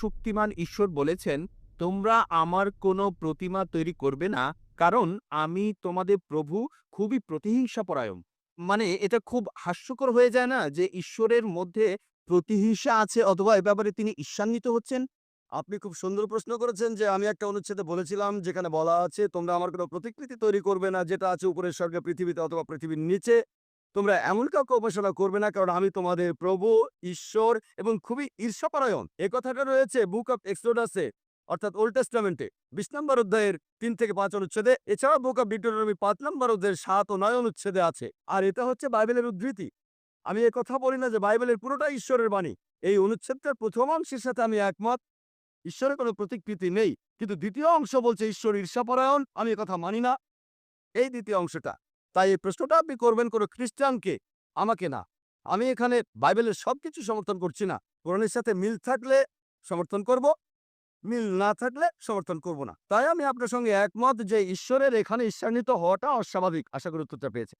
সর্বশক্তিমান ঈশ্বর বলেছেন, তোমরা আমার কোনো প্রতিমা তৈরি করবে না, কারণ আমি তোমাদের প্রভু, খুবই প্রতিহিংসাপরায়ণ। মানে এটা খুব হাস্যকর হয়ে যায় না যে ঈশ্বরের মধ্যে প্রতিহিংসা আছে অথবা এ ব্যাপারে তিনি ঈর্ষান্বিত হচ্ছেন? আপনি খুব সুন্দর প্রশ্ন করেছেন যে আমি একটা অনুচ্ছেদে বলেছিলাম যেখানে বলা আছে, "তোমরা আমার কোনো প্রতিকৃতি তৈরি করবে না যেটা আছে উপরের স্বর্গে, পৃথিবীতে অথবা পৃথিবীর নিচে। তোমরা এমন কাউকে উপাসনা করবে না কারণ আমি তোমাদের প্রভু, ঈশ্বর এবং খুবই ঈর্ষাপরায়ণ।" এ কথাটা রয়েছে বুক অফ এক্সোডাসে অর্থাৎ ওল্ড টেস্টামেন্টে ২০ নম্বর অধ্যায়ের ৩ থেকে ৫ অনুচ্ছেদে। এছাড়াও বুক অফ ডিউটেরনমি ৫ নম্বর অধ্যায়ের ৭ ও ৯ অনুচ্ছেদে আছে। আর এটা হচ্ছে বাইবেলের উদ্ধৃতি। আমি এ কথা বলি না যে বাইবেলের পুরোটাই ঈশ্বরের বাণী। এই অনুচ্ছেদটার ১ম অংশের সাথে আমি একমত। ঈশ্বরের কোনো প্রতিকৃতি নেই। কিন্তু ২য় অংশ বলছে ঈশ্বর ঈর্ষাপরায়ণ। আমি এ কথা মানি না। এই ২য় অংশটা। তাই এই প্রশ্নটা আপনি করবেন কোনো খ্রিস্টানকে, আমাকে না। আমি এখানে বাইবেলের সবকিছু সমর্থন করছি না। কোরআনের সাথে মিল থাকলে সমর্থন করব, মিল না থাকলে সমর্থন করব না। তাই আমি আপনার সঙ্গে একমত যে ঈশ্বরের এখানে ঈর্ষান্বিত হওয়াটা অস্বাভাবিক। আশা করি উত্তরটা পেয়েছেন।